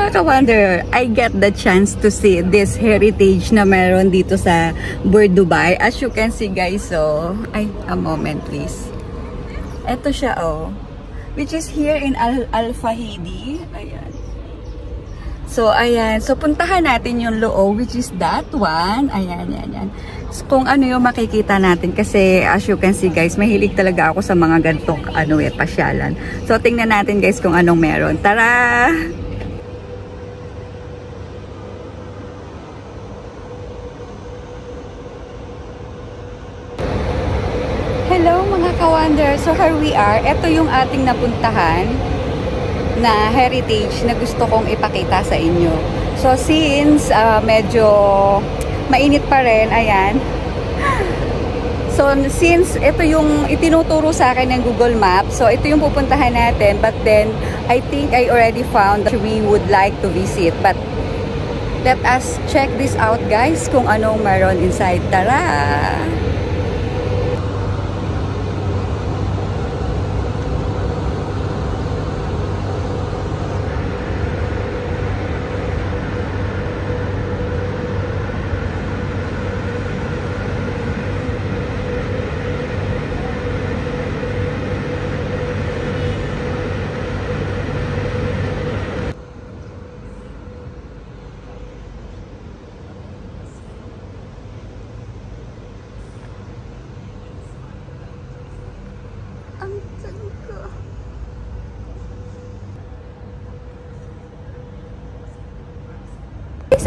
mga ka-wonder, I get the chance to see this heritage na meron dito sa Bur Dubai. As you can see guys, so, a moment please. Ito siya which is here in Al Fahidi. Ayan. So, ayan. So, puntahan natin yung loob, which is that one. Ayan, yan. So, kung ano yung makikita natin. Kasi, as you can see, guys, mahilig talaga ako sa mga gantong, pasyalan. So, tingnan natin, guys, kung anong meron. Tara! Hello, mga ka-wonder. So, here we are. Ito yung ating napuntahan na heritage na gusto kong ipakita sa inyo. So since medyo mainit pa rin, ayan. So since ito yung itinuturo sa akin ng Google Maps, so ito yung pupuntahan natin, but then I think I already found that we would like to visit. But let us check this out guys, kung anong meron inside. Tara!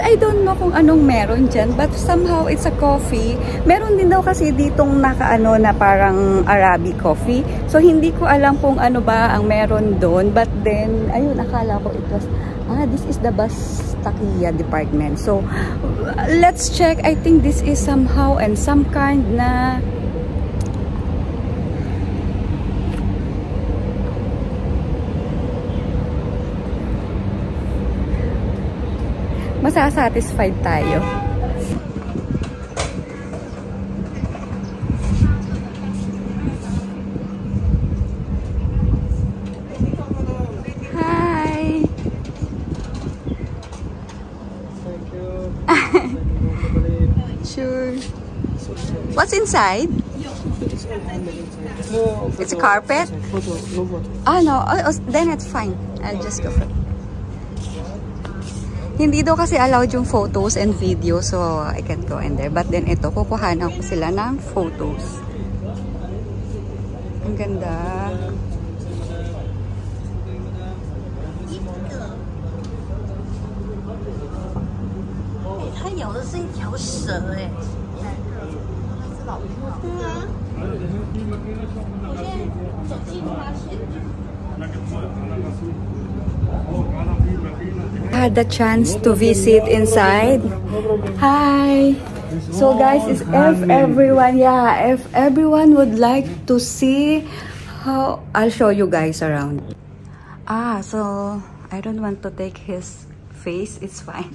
I don't know kung anong meron dyan, but somehow it's a coffee. Meron din daw kasi ditong nakaano na parang Arabic coffee. So hindi ko alam kung ano ba ang meron doon, but then ayun, akala ko it was this is the Bastakia department. So let's check. I think this is somehow and some kind na masasatisfied tayo. Hi! Thank you. Sure. What's inside? It's a carpet? Photo, no photo. No. Then it's fine. I'll just go for it. Hindi daw kasi allowed yung photos and video, so I can't go in there. But then ito, kukuhanan ko sila ng photos. Ang ganda. Had the chance to visit inside. Hi. So guys, if everyone would like to see how, I'll show you guys around. So I don't want to take his face. It's fine.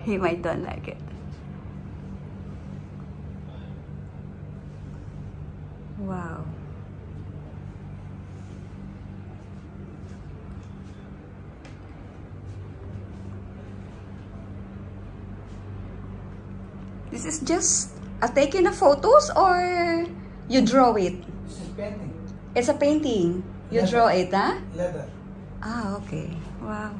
He might don't like it. Wow. This is just taking a photos or you draw it? This is painting. It's a painting. You Leather. draw it, huh? Leather. Okay. Wow.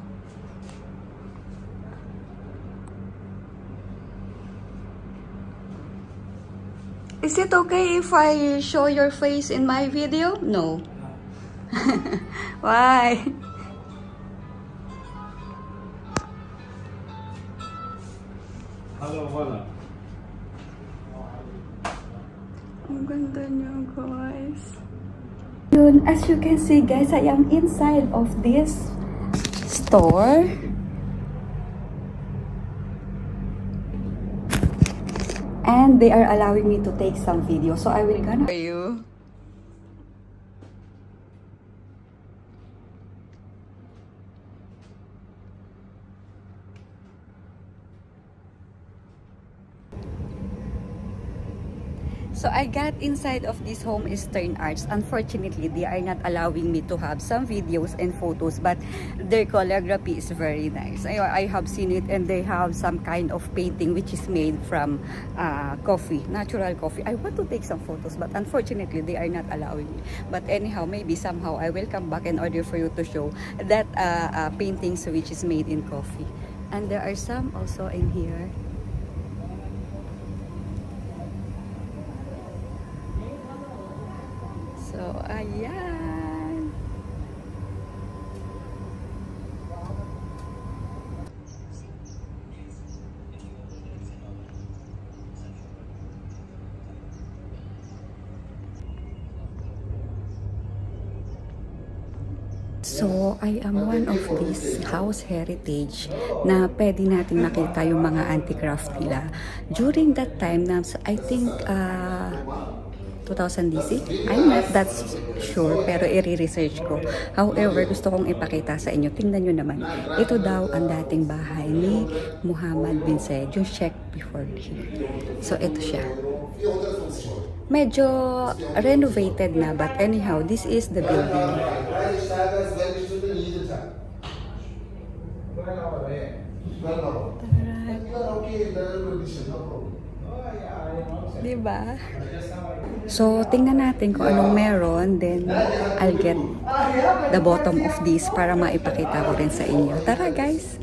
Is it okay if I show your face in my video? No. Why? Hello, wala. Ang ganda niya, guys. Yun, as you can see, guys, I am inside of this store. And they are allowing me to take some video. So I will gonna show you. So I got inside of this Home Eastern Arts. Unfortunately, they are not allowing me to have some videos and photos, but their calligraphy is very nice. I have seen it, and they have some kind of painting which is made from coffee, natural coffee. I want to take some photos, but unfortunately, they are not allowing me. But anyhow, maybe somehow I will come back in order for you to show that paintings which is made in coffee. And there are some also in here. So, ayan. So, I am one of these house heritage na pwede natin makita yung mga anti-craft nila. During that time, na, I think, 2000 DC? I'm not that sure, pero i-research ko. However, gusto kong ipakita sa inyo. Tingnan nyo naman. Ito daw ang dating bahay ni Muhammad bin Zayed, yung Sheikh before him. So, ito siya. Medyo renovated na, but anyhow, this is the building. Diba? So, tingnan natin kung anong meron, then I'll get the bottom of this para maipakita ko rin sa inyo. Tara, guys!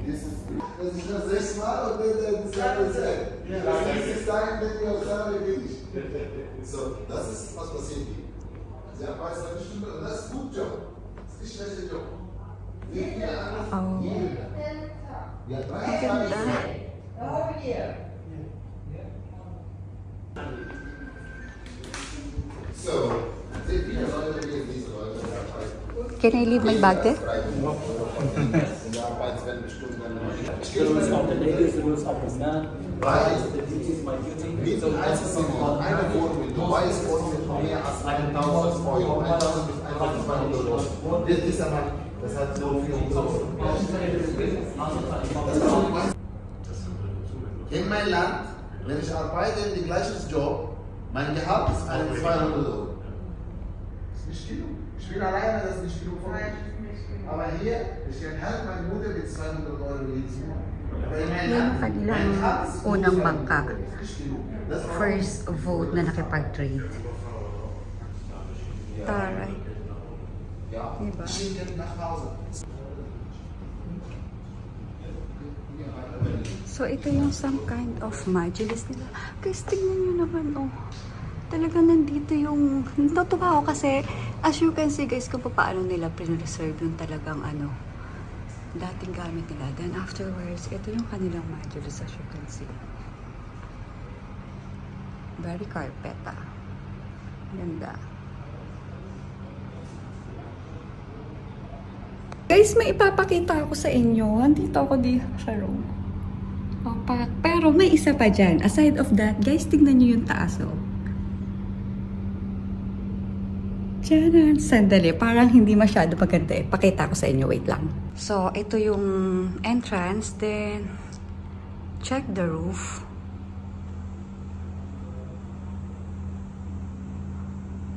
So, das ist was passiert hier. Sie haben weiß eine Stunde und das ist gut Job. Das ist nicht schlechter Job. Wie viele andere? Ja, 3 Jahre. So, sehr viele Leute gehen diese Leute in der Arbeit. Can I leave my bag there? In der Arbeit werden bestimmt dann Rules of the ladies, rules of the man. Weil The duty is my duty. Mieten einzeln eine Wohnung in Dubai ist mehr als 1.000 Euro. 1.000 bis 1.200 Euro. Dieser Mann, das hat so viel umsonst. In meinem Land, wenn ich arbeite in dem gleichen Job, mein Gehalt ist 200 Euro. Das ist nicht genug. Ich bin alleine, das ist nicht genug für mich. Aber hier, ich enthalte meine Mutter mit 200 Euro jedes Monat. Yung kanilang unang bangka. First vote na nakipag-trade. Taray. Diba? So, ito yung some kind of modules nila. Guys, tingnan nyo naman, oh. Talaga nandito yung... Natutuwa ako kasi, as you can see, guys, kung paano nila preserve yung talagang ano, dating gamit nila. Then afterwards, ito yung kanilang modules, as you can see. Very carpet, ah. Ganda. Guys, may ipapakita ako sa inyo. Andito ako dito sa room. Pero may isa pa dyan. Aside of that, guys, tignan nyo yung taas, oh. Tiyanan. Sandali. Parang hindi masyado maganda eh. Pakita ko sa inyo. Wait lang. So, ito yung entrance. Then, check the roof.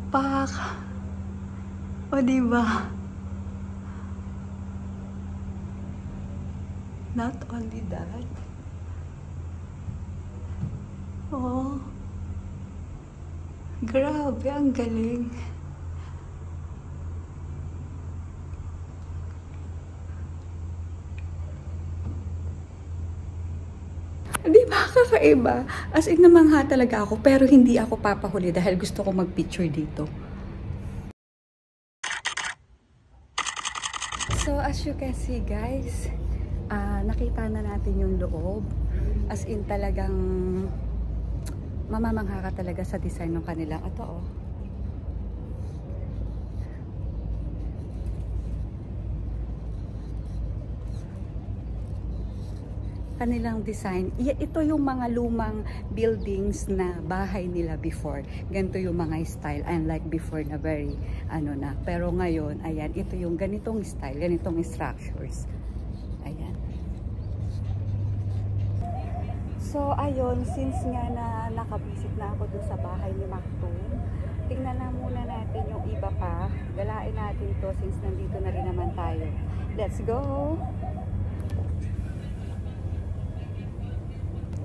Pak. O, diba? Not only that. Oh. Grabe, ang galing. Di ba kakaiba? As in, namangha talaga ako, pero hindi ako papahuli dahil gusto ko mag-picture dito. So, as you can see, guys, nakita na natin yung loob. As in, talagang mamamangha ka talaga sa design ng kanilang. Ito, oh. Kanilang design. Ito yung mga lumang buildings na bahay nila before. Ganito yung mga style. Unlike before na very, ano na. Pero ngayon, ayan, ito yung ganitong style, ganitong structures. Ayan. So, ayun, since nga na nakabisit na ako dun sa bahay ni Maktoum, tingnan na muna natin yung iba pa. Galain natin to since nandito na rin naman tayo. Let's go!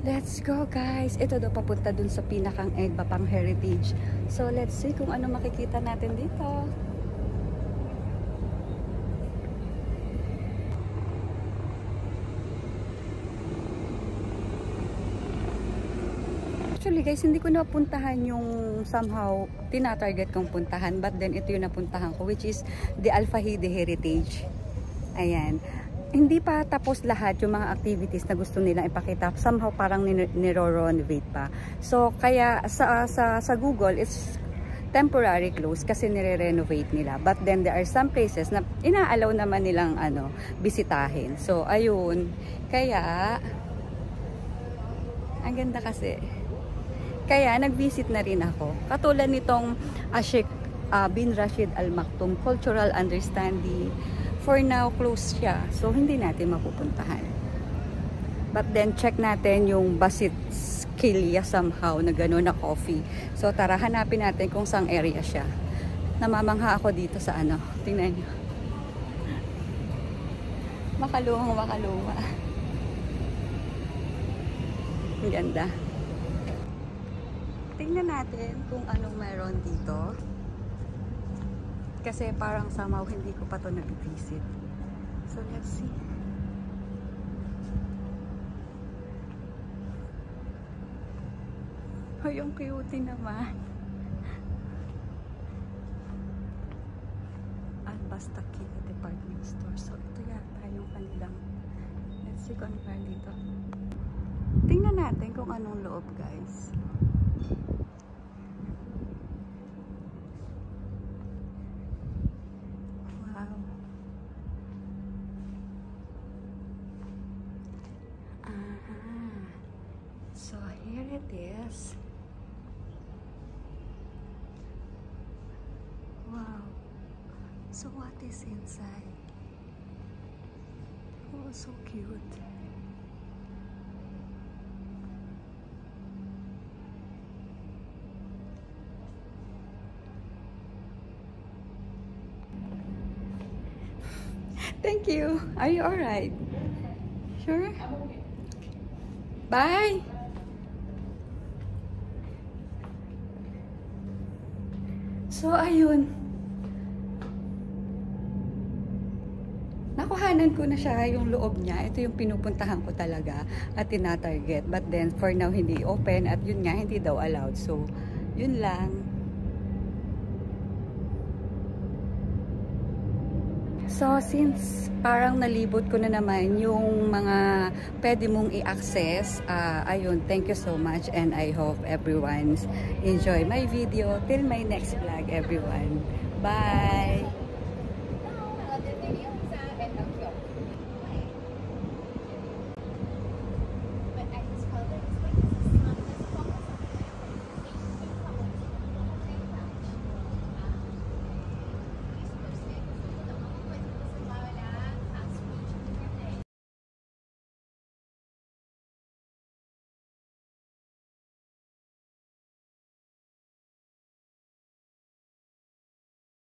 Let's go guys! Ito daw papunta dun sa pinakang Egbapang Heritage. So, let's see kung ano makikita natin dito. Actually guys, hindi ko napuntahan yung somehow tina-target kong puntahan, but then ito yung napuntahan ko, which is the Alfahide Heritage. Ayan. Hindi pa tapos lahat yung mga activities na gusto nilang ipakita. Somehow parang niro-renovate pa. So kaya sa Google it's temporary close kasi nire-renovate nila. But then there are some places na inaalaw naman nilang bisitahin. So ayun. Kaya ang ganda kasi. Kaya nag-visit na rin ako. Katulad nitong Sheikh bin Rashid Al Maktoum Cultural Understanding. For now, close siya. So, hindi natin mapupuntahan. But then, check natin yung Basit Kilya somehow na gano'n na coffee. So, tara, hanapin natin kung saang area siya. Namamangha ako dito sa ano. Tingnan nyo. Makaluma. Ang ganda. Tingnan natin kung anong meron dito. Kasi parang somehow hindi ko pa to nag-visit. So let's see. Ay, yung cute naman. Al-Bastakila Department Store. So ito yata yung kanilang. Let's see kung ano meron dito. Tingnan natin kung anong loob guys. So here it is. Wow. So what is inside? Oh, so cute. Thank you. Are you alright? Sure? I'm okay. Bye! So, ayun. Nakuhanan ko na siya yung loob niya. Ito yung pinupuntahan ko talaga at tina-target. But then, for now, hindi open. At yun nga, hindi daw allowed. So, yun lang. So, since parang nalibot ko na naman yung mga pwede mong i-access, ayun, thank you so much and I hope everyone enjoy my video. Till my next vlog, everyone. Bye!